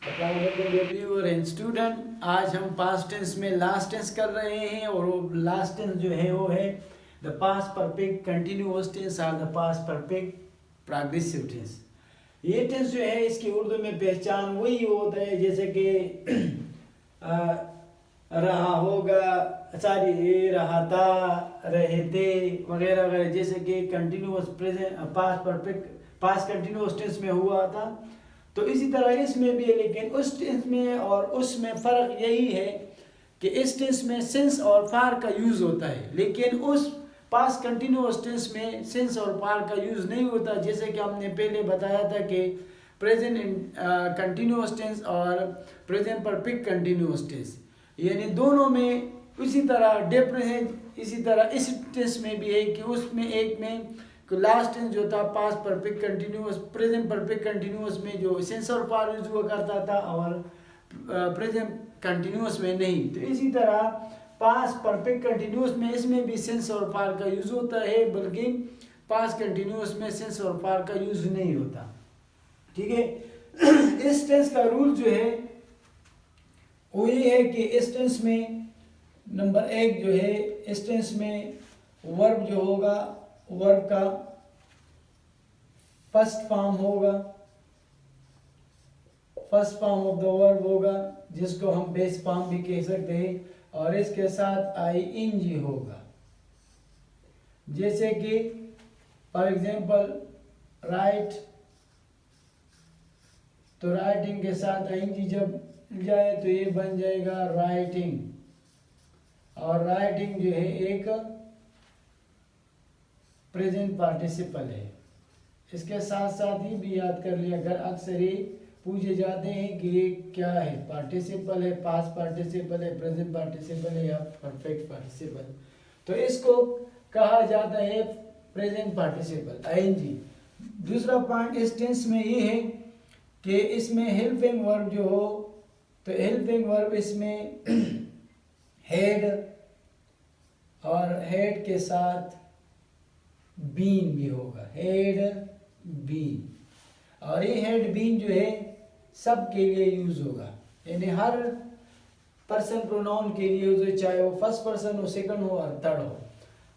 Viewer and student, आज हम past tense में लास्ट टेंस कर रहे हैं और वो लास्ट टेंस जो है वो है the past perfect continuous tense और the past perfect progressive tense. ये टेंस जो है इसकी उर्दू में पहचान वही होता है जैसे कि रहा होगा, सॉरी रहा था, रहे थे वगैरह वगैरह, जैसे कि continuous present past perfect past continuous tense में हुआ था। तो इसी तरह इसमें भी है, लेकिन उस टेंस में और उसमें फ़र्क यही है कि इस टेंस में सिंस और फार का यूज़ होता है, लेकिन उस पास्ट कंटिन्यूअस टेंस में सिंस और फार का यूज़ नहीं होता। जैसे कि हमने पहले बताया था कि प्रेजेंट कंटिन्यूअस टेंस और प्रेजेंट परफेक्ट कंटिन्यूअस टेंस यानी दोनों में उसी तरह डिफरेंस है। इसी तरह इस टेंस में भी है कि उसमें एक में लास्ट टेंस जो था past perfect continuous, present perfect continuous में जो सेंस और पार यूज हुआ करता था और प्रेजेंट कंटिन्यूअस में नहीं। तो इसी तरह पास्ट परफेक्ट कंटिन्यूअस में इसमें भी सेंस और पार का यूज होता है, बल्कि पास्ट कंटिन्यूअस में सेंस और पार का यूज नहीं होता। ठीक है। इस टेंस का रूल जो है वो ये है कि इस टेंस में नंबर एक जो है, इस टेंस में वर्ब जो होगा, वर्ब का फर्स्ट फॉर्म होगा, first form of the verb होगा जिसको हम बेस फॉर्म भी कह सकते हैं, और इसके साथ आईएनजी होगा। जैसे कि फॉर एग्जांपल राइट, तो राइटिंग के साथ आईएनजी जब जाए तो ये बन जाएगा राइटिंग, और राइटिंग जो है एक प्रेजेंट पार्टिसिपल है। इसके साथ साथ ही भी याद कर लिया, अगर अक्सर ये पूछे जाते हैं कि ये क्या है, पार्टिसिपल है, पास्ट पार्टिसिपल है, प्रेजेंट पार्टिसिपल है या परफेक्ट पार्टिसिपल, तो इसको कहा जाता है प्रेजेंट पार्टिसिपल आईएनजी। दूसरा पॉइंट इस टेंस में ये है कि इसमें हेल्पिंग वर्ब जो हो, तो हेल्पिंग वर्ब इसमें हेड और हेड के साथ बीन भी होगा, हेड बीन, और ये हेड बीन जो है सब के लिए यूज होगा, यानी हर पर्सन प्रोनाउन के लिए यूज हो, चाहे वो फर्स्ट पर्सन हो, सेकंड हो और थर्ड हो,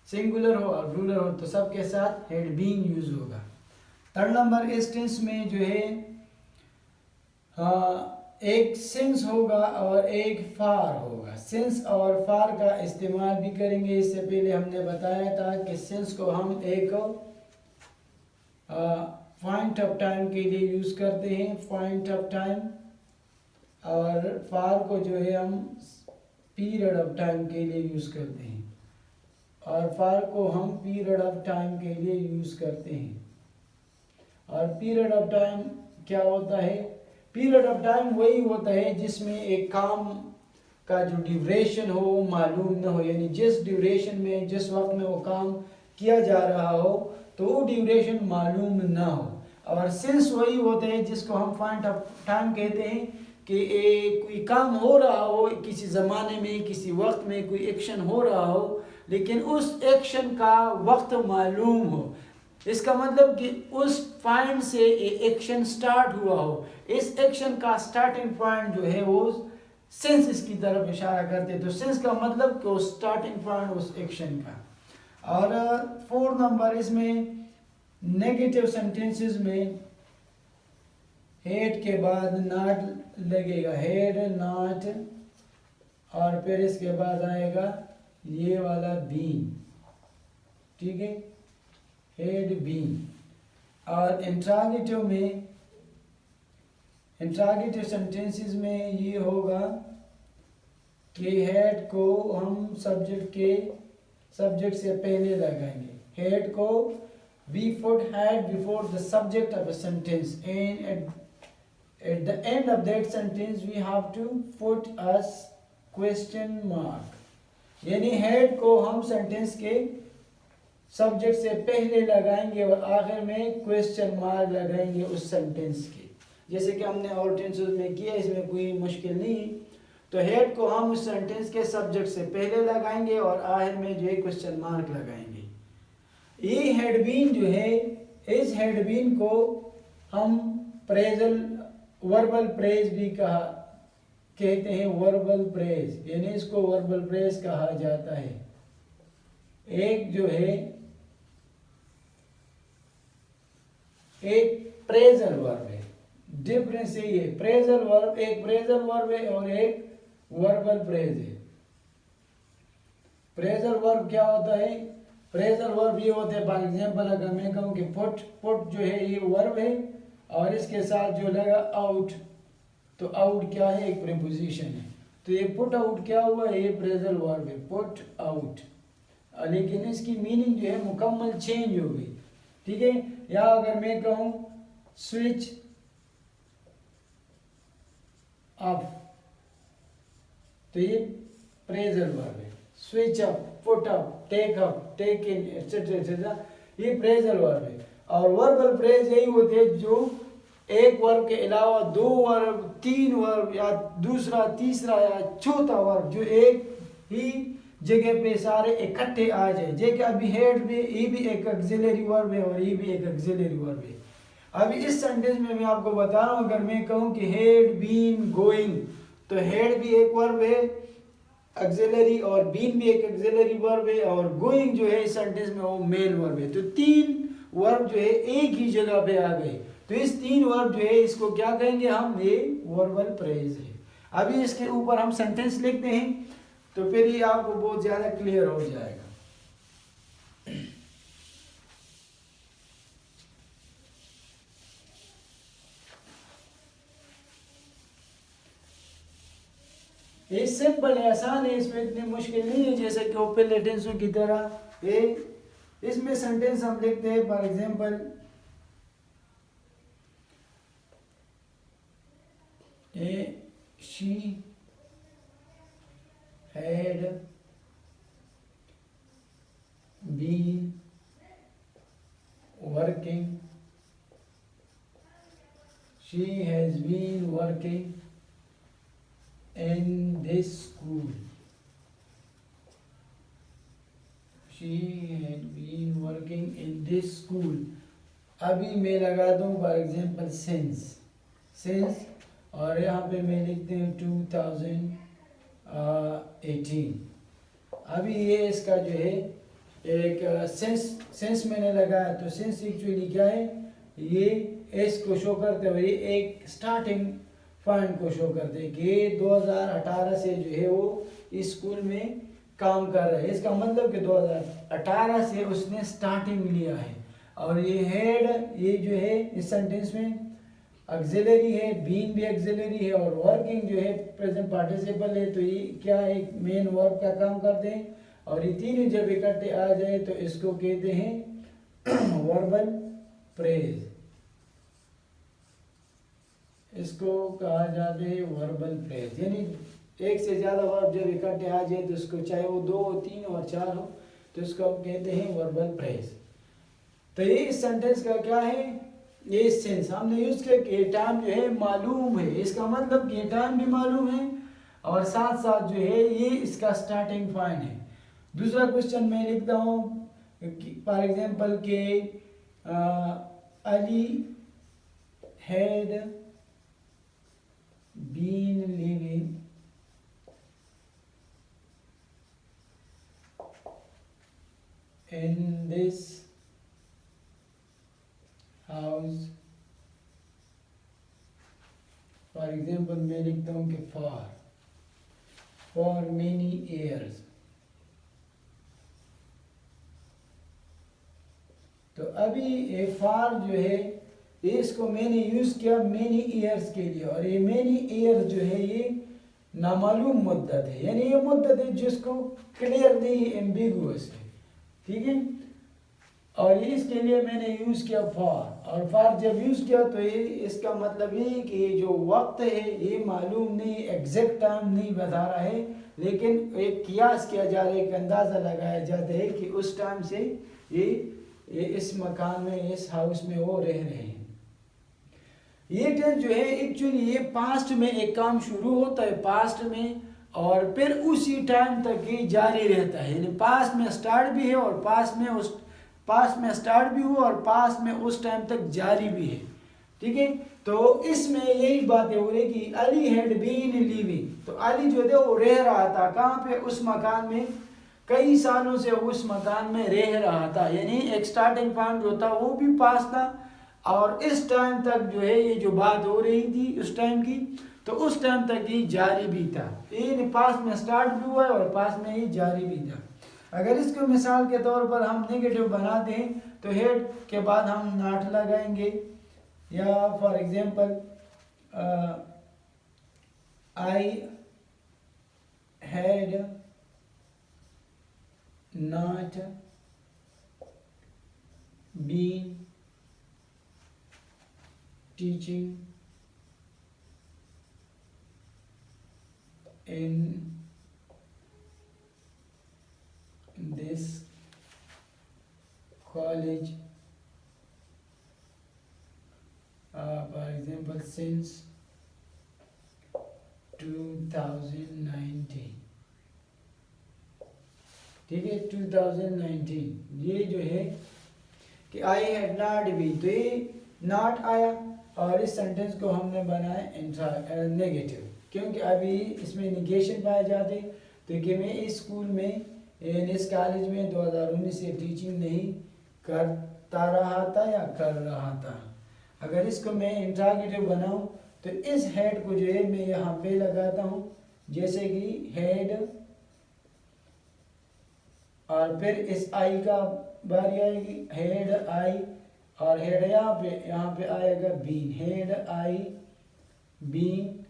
सिंगुलर हो और प्लूरल हो, तो सबके साथ हेड बीन यूज होगा। थर्ड नंबर इस टेंस में जो है एक सिंस होगा और एक फार होगा। सिंस और फार का इस्तेमाल भी करेंगे। इससे पहले हमने बताया था कि सिंस को हम एक पॉइंट ऑफ टाइम के लिए यूज करते हैं, पॉइंट ऑफ टाइम, और फार को जो है हम पीरियड ऑफ टाइम के लिए यूज करते हैं, और फार को हम पीरियड ऑफ टाइम के लिए यूज करते हैं। और पीरियड ऑफ टाइम क्या होता है? पीरियड ऑफ टाइम वही होता है जिसमें एक काम का जो ड्यूरेशन हो वो मालूम न हो, यानी जिस ड्यूरेशन में, जिस वक्त में वो काम किया जा रहा हो तो वो ड्यूरेशन मालूम ना हो। और सिंस वही होते हैं जिसको हम पॉइंट ऑफ टाइम कहते हैं कि कोई काम हो रहा हो, किसी ज़माने में, किसी वक्त में कोई एक्शन हो रहा हो, लेकिन उस एक्शन का वक्त मालूम हो। इसका मतलब कि उस पॉइंट से एक्शन स्टार्ट हुआ हो, इस एक्शन का स्टार्टिंग पॉइंट जो है वो सिंस इसकी तरफ इशारा करते, तो सिंस का मतलब कि स्टार्टिंग पॉइंट उस एक्शन का। और फोर्थ नंबर इसमें नेगेटिव सेंटेंसेस में हेड के बाद नॉट लगेगा, हेड नॉट, और फिर इसके बाद आएगा ये वाला बीन, ठीक है, हेड बीन। और इंट्रोगेटिव में, इंट्रोगेटिव सेंटेंसेस में ये होगा कि हेड को हम सब्जेक्ट से पहले लगाएंगे, हेड को we put head before the subject of a sentence, and at the end of that sentence we have to put a question mark, यानी हेड को हम सेंटेंस के सब्जेक्ट से पहले लगाएंगे और आखिर में क्वेश्चन मार्क लगाएंगे उस सेंटेंस के, जैसे कि हमने और टेंसेस में किया, इसमें कोई मुश्किल नहीं। तो हेड को हम उस सेंटेंस के सब्जेक्ट से पहले लगाएंगे और आखिर में जो है क्वेश्चन मार्क लगाएंगे। ये हेडबीन जो है, इस हेडबीन को हम प्रेजल वर्बल प्रेज भी कहा कहते हैं, वर्बल प्रेज, यानी इसको वर्बल प्रेज कहा जाता है। एक जो है एक प्रेजल वर्ब है, डिफरेंस यही है, प्रेजल वर्ब, एक प्रेजल वर्ब है और एक वर्बल प्रेज है। प्रेजल वर्ब क्या होता है? प्रेजल वर्ब ये होते हैं, फॉर एग्जाम्पल अगर मैं कहूँ कि पुट, पुट जो है ये वर्ब है और इसके साथ जो लगा आउट, तो आउट क्या है? एक प्रीपोजिशन है। तो ये पुट आउट क्या हुआ? ये प्रेजल वर्ब है, पुट आउट, लेकिन इसकी मीनिंग जो है मुकम्मल चेंज हो गई। ठीक है, या अगर मैं कहूँ स्विच ऑफ, तो ये प्रेजल वर्ब है। Switch up, put up, take in, etcetera etcetera, ये प्रेजल वर्ब है। और वर्बल प्रेज यही होते हैं जो एक वर्ब के अलावा दो वर्ब, तीन वर्ब या दूसरा, तीसरा या चौथा वर्ब जो एक ही जगह पे सारे इकट्ठे आ जाए। जैसे अभी हेड में ये भी एक ऑक्सिलरी वर्ब है और ये भी एक ऑक्सिलरी वर्ब है। अभी इस सेंटेंस में मैं आपको बता रहा हूँ, अगर मैं कहूँ कि हेड बीन गोइंग, तो हेड भी एक वर्ब है ऑक्सिलरी और बीन भी एक ऑक्सिलरी वर्ब है और गोइंग जो है इस सेंटेंस में वो मेन वर्ब है। तो तीन वर्ब जो है एक ही जगह पे आ गए। तो इस तीन वर्ब जो है इसको क्या कहेंगे हम? ये वर्बल प्रेज है। अभी इसके ऊपर हम सेंटेंस लिखते हैं तो फिर ये आपको बहुत ज़्यादा क्लियर हो जाएगा। ये सिंपल है, आसान है, इसमें इतनी मुश्किल नहीं है जैसे कि ओपन टेंसों की तरह। ये इसमें सेंटेंस हम लिखते हैं, for example she had been working, she has been working in this school, she had been working in this school। अभी मैं लगा दूं फॉर एग्जांपल since और यहाँ पे मैं लिखते हूँ 2018। अभी ये इसका जो है एक since मैंने लगाया, तो since एक्चुअली क्या है? ये एस को शो करते हुए एक स्टार्टिंग पॉइंट को शो करते हैं कि 2018 से जो है वो इस स्कूल में काम कर रहा है। इसका मतलब कि 2018 से उसने स्टार्टिंग लिया है। और ये हेड, ये जो है इस सेंटेंस में ऑक्सिलरी है, बीन भी ऑक्सिलरी है और वर्किंग जो है प्रेजेंट पार्टिसिपल है। तो ये क्या है? मेन वर्ब का काम करते हैं और ये तीनों जब इकट्ठे आ जाए तो इसको कहते हैं वर्बल प्रेज। इसको कहा जाता है वर्बल प्रेज, यानी एक से ज़्यादा वर्ब जब इकट्ठे आ जाए तो इसको, चाहे वो 2, 3 और 4 हो, तो इसको हम कहते हैं वर्बल प्रेज। तो ये इस सेंटेंस का क्या है? ये सेंस हमने यूज किया कि टाइम जो है मालूम है, इसका मतलब कि टाइम भी मालूम है और साथ साथ जो है ये इसका स्टार्टिंग पॉइंट है। दूसरा क्वेश्चन मैं लिखता हूँ फॉर एग्जांपल के Ali had been living in this house, for example मैं लिखता हूँ कि for many years। तो अभी ये फॉर जो है इसको मैंने यूज़ किया मेनी ईयर्स के लिए, और ये मेनी ईयर्स जो है ये नामालूम मुद्दत है, यानी ये मुद्दत है जिसको क्लियर नहीं, एम्बिगुअस है। ठीक है, और इसके लिए मैंने यूज़ किया फॉर, और फॉर जब यूज़ किया तो ये इसका मतलब ये कि ये जो वक्त है ये मालूम नहीं, एग्जैक्ट टाइम नहीं बता रहा है, लेकिन एक कियास किया जा रहा है, एक अंदाज़ा लगाया जाता है कि उस टाइम से ये इस मकान में, इस हाउस में वो रह रहे हैं। ये टेंस जो है एक्चुअली ये पास्ट में एक काम शुरू होता है पास्ट में, और फिर उसी टाइम तक ये जारी रहता है, यानी पास्ट में स्टार्ट भी है और पास्ट में स्टार्ट भी हुआ और पास्ट में उस टाइम तक जारी भी है। ठीक है। तो इसमें यही बातें हो रही कि अली हैड बीन लिविंग, तो अली जो थे वो रह रहा था कहाँ पे, उस मकान में, कई सालों से उस मकान में रह रहा था, यानी एक स्टार्टिंग पॉइंट जो था वो भी पास था और इस टाइम तक जो है ये जो बात हो रही थी उस टाइम की, तो उस टाइम तक ही जारी भी था, ये पास में स्टार्ट भी हुआ है और पास में ही जारी भी था। अगर इसको मिसाल के तौर पर हम नेगेटिव बना दें तो हेड के बाद हम नॉट लगाएंगे, या for example I had not been teaching in this college for example since 2019, ठीक है 2019। ये जो है कि आई हैड नॉट बी, तो ये नॉट आया और इस सेंटेंस को हमने बनाया नेगेटिव, क्योंकि अभी इसमें निगेशन पाए जाते, तो कि मैं इस स्कूल में इस कॉलेज में 2019 से टीचिंग नहीं करता रहा था या कर रहा था। अगर इसको मैं इंट्रागेटिव बनाऊं तो इस हेड को जो है मैं यहाँ पे लगाता हूँ, जैसे कि हेड, और फिर इस आई का बारी आएगी, हेड आई, और हेड यहाँ पे आएगा been, had I been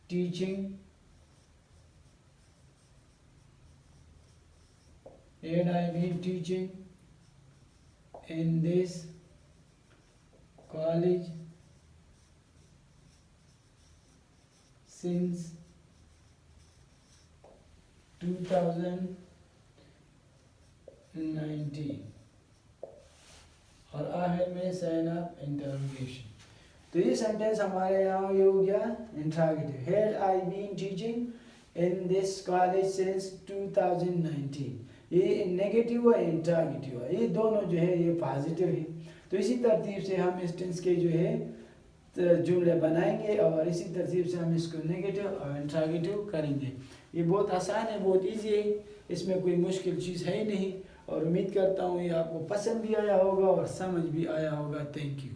teaching, had I been teaching in this college since 2019, और आखिर में साइन अप इंटरोगेशन। तो ये सेंटेंस हमारे यहाँ ये हो गया interrogative, had I been teaching in this college since 2019। ये नेगेटिव है इंट्रागेटिव है, ये दोनों जो है ये पॉजिटिव है। तो इसी तरतीब से हम इस टेंस के जो है जुमले बनाएंगे और इसी तरतीब से हम इसको नेगेटिव और इंट्रागेटिव करेंगे। ये बहुत आसान है, बहुत इजी है, इसमें कोई मुश्किल चीज़ है ही नहीं, और उम्मीद करता हूँ ये आपको पसंद भी आया होगा और समझ भी आया होगा। Thank you.